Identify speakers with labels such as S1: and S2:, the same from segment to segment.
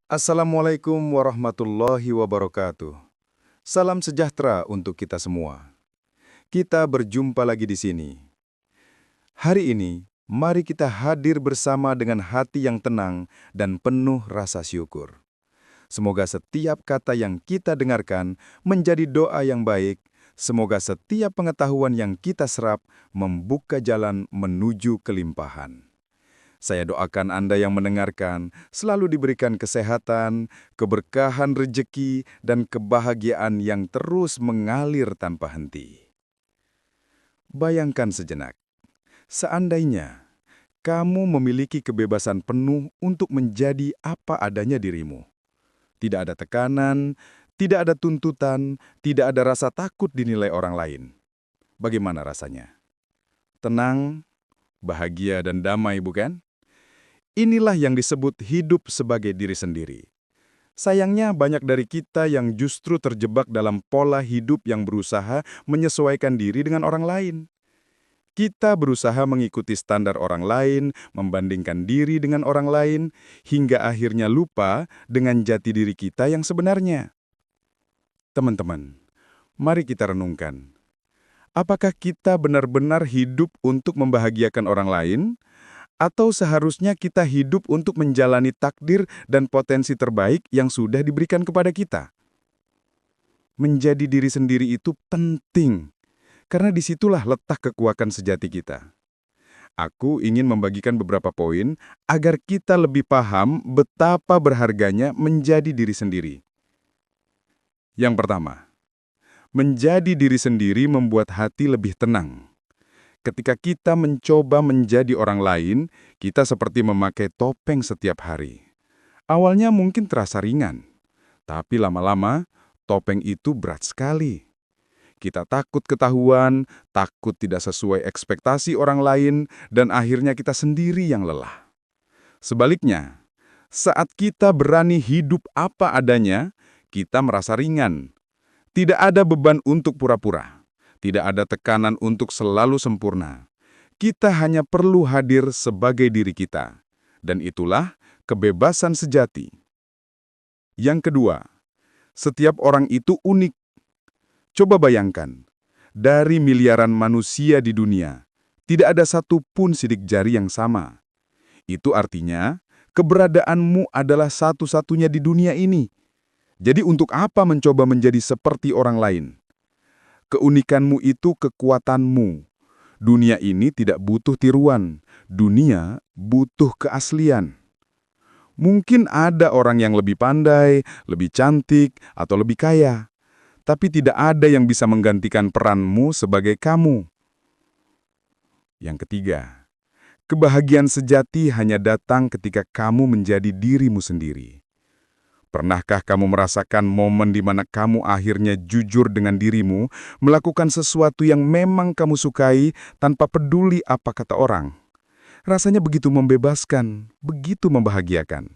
S1: Assalamualaikum warahmatullahi wabarakatuh. Salam sejahtera untuk kita semua. Kita berjumpa lagi di sini. Hari ini, mari kita hadir bersama dengan hati yang tenang dan penuh rasa syukur. Semoga setiap kata yang kita dengarkan menjadi doa yang baik. Semoga setiap pengetahuan yang kita serap membuka jalan menuju kelimpahan. Saya doakan Anda yang mendengarkan selalu diberikan kesehatan, keberkahan rejeki, dan kebahagiaan yang terus mengalir tanpa henti. Bayangkan sejenak, seandainya kamu memiliki kebebasan penuh untuk menjadi apa adanya dirimu. Tidak ada tekanan, tidak ada tuntutan, tidak ada rasa takut dinilai orang lain. Bagaimana rasanya? Tenang, bahagia, dan damai, bukan? Inilah yang disebut hidup sebagai diri sendiri. Sayangnya banyak dari kita yang justru terjebak dalam pola hidup yang berusaha menyesuaikan diri dengan orang lain. Kita berusaha mengikuti standar orang lain, membandingkan diri dengan orang lain, hingga akhirnya lupa dengan jati diri kita yang sebenarnya. Teman-teman, mari kita renungkan. Apakah kita benar-benar hidup untuk membahagiakan orang lain? Atau seharusnya kita hidup untuk menjalani takdir dan potensi terbaik yang sudah diberikan kepada kita? Menjadi diri sendiri itu penting, karena disitulah letak kekuatan sejati kita. Aku ingin membagikan beberapa poin agar kita lebih paham betapa berharganya menjadi diri sendiri. Yang pertama, menjadi diri sendiri membuat hati lebih tenang. Ketika kita mencoba menjadi orang lain, kita seperti memakai topeng setiap hari. Awalnya mungkin terasa ringan, tapi lama-lama topeng itu berat sekali. Kita takut ketahuan, takut tidak sesuai ekspektasi orang lain, dan akhirnya kita sendiri yang lelah. Sebaliknya, saat kita berani hidup apa adanya, kita merasa ringan. Tidak ada beban untuk pura-pura. Tidak ada tekanan untuk selalu sempurna. Kita hanya perlu hadir sebagai diri kita. Dan itulah kebebasan sejati. Yang kedua, setiap orang itu unik. Coba bayangkan, dari miliaran manusia di dunia, tidak ada satupun sidik jari yang sama. Itu artinya, keberadaanmu adalah satu-satunya di dunia ini. Jadi untuk apa mencoba menjadi seperti orang lain? Keunikanmu itu kekuatanmu. Dunia ini tidak butuh tiruan. Dunia butuh keaslian. Mungkin ada orang yang lebih pandai, lebih cantik, atau lebih kaya. Tapi tidak ada yang bisa menggantikan peranmu sebagai kamu. Yang ketiga, kebahagiaan sejati hanya datang ketika kamu menjadi dirimu sendiri. Pernahkah kamu merasakan momen di mana kamu akhirnya jujur dengan dirimu, melakukan sesuatu yang memang kamu sukai tanpa peduli apa kata orang? Rasanya begitu membebaskan, begitu membahagiakan.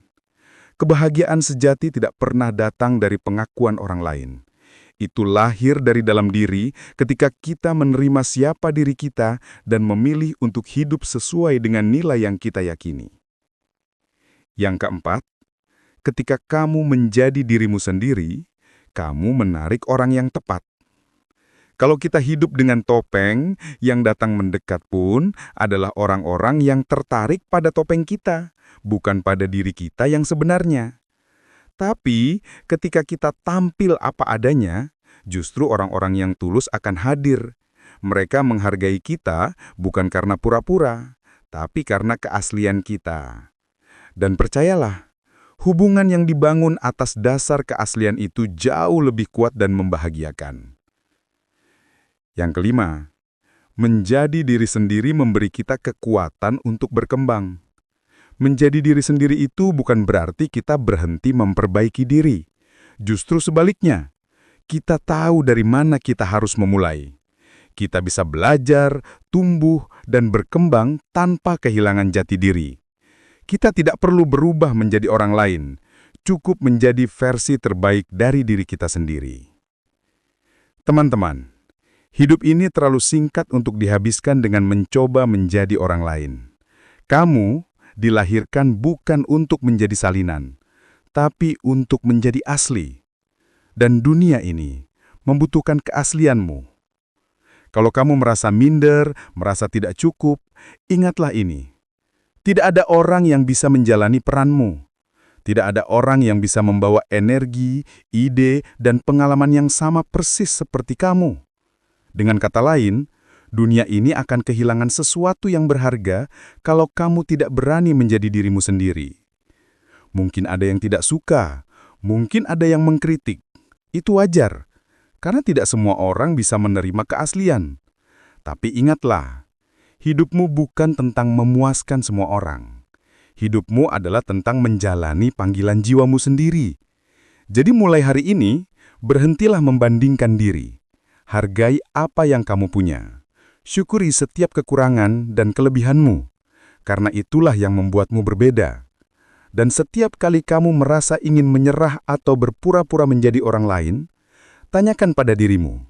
S1: Kebahagiaan sejati tidak pernah datang dari pengakuan orang lain. Itu lahir dari dalam diri ketika kita menerima siapa diri kita dan memilih untuk hidup sesuai dengan nilai yang kita yakini. Yang keempat, ketika kamu menjadi dirimu sendiri, kamu menarik orang yang tepat. Kalau kita hidup dengan topeng, yang datang mendekat pun adalah orang-orang yang tertarik pada topeng kita, bukan pada diri kita yang sebenarnya. Tapi, ketika kita tampil apa adanya, justru orang-orang yang tulus akan hadir. Mereka menghargai kita bukan karena pura-pura, tapi karena keaslian kita. Dan percayalah, hubungan yang dibangun atas dasar keaslian itu jauh lebih kuat dan membahagiakan. Yang kelima, menjadi diri sendiri memberi kita kekuatan untuk berkembang. Menjadi diri sendiri itu bukan berarti kita berhenti memperbaiki diri. Justru sebaliknya, kita tahu dari mana kita harus memulai. Kita bisa belajar, tumbuh, dan berkembang tanpa kehilangan jati diri. Kita tidak perlu berubah menjadi orang lain, cukup menjadi versi terbaik dari diri kita sendiri. Teman-teman, hidup ini terlalu singkat untuk dihabiskan dengan mencoba menjadi orang lain. Kamu dilahirkan bukan untuk menjadi salinan, tapi untuk menjadi asli. Dan dunia ini membutuhkan keaslianmu. Kalau kamu merasa minder, merasa tidak cukup, ingatlah ini. Tidak ada orang yang bisa menjalani peranmu. Tidak ada orang yang bisa membawa energi, ide, dan pengalaman yang sama persis seperti kamu. Dengan kata lain, dunia ini akan kehilangan sesuatu yang berharga kalau kamu tidak berani menjadi dirimu sendiri. Mungkin ada yang tidak suka, mungkin ada yang mengkritik. Itu wajar. Karena tidak semua orang bisa menerima keaslian. Tapi ingatlah, hidupmu bukan tentang memuaskan semua orang. Hidupmu adalah tentang menjalani panggilan jiwamu sendiri. Jadi mulai hari ini, berhentilah membandingkan diri. Hargai apa yang kamu punya. Syukuri setiap kekurangan dan kelebihanmu. Karena itulah yang membuatmu berbeda. Dan setiap kali kamu merasa ingin menyerah atau berpura-pura menjadi orang lain, tanyakan pada dirimu,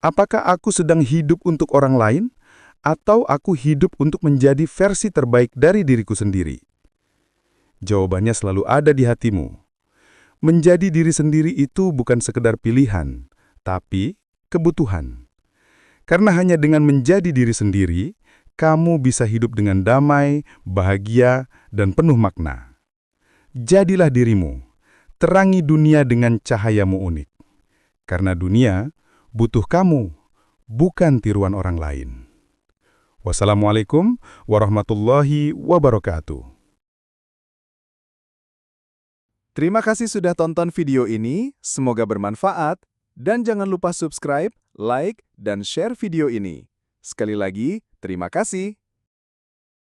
S1: apakah aku sedang hidup untuk orang lain, atau aku hidup untuk menjadi versi terbaik dari diriku sendiri? Jawabannya selalu ada di hatimu. Menjadi diri sendiri itu bukan sekedar pilihan, tapi kebutuhan. Karena hanya dengan menjadi diri sendiri, kamu bisa hidup dengan damai, bahagia, dan penuh makna. Jadilah dirimu, terangi dunia dengan cahayamu unik. Karena dunia butuh kamu, bukan tiruan orang lain. Wassalamualaikum warahmatullahi wabarakatuh.
S2: Terima kasih sudah tonton video ini, semoga bermanfaat, dan jangan lupa subscribe, like, dan share video ini. Sekali lagi, terima kasih.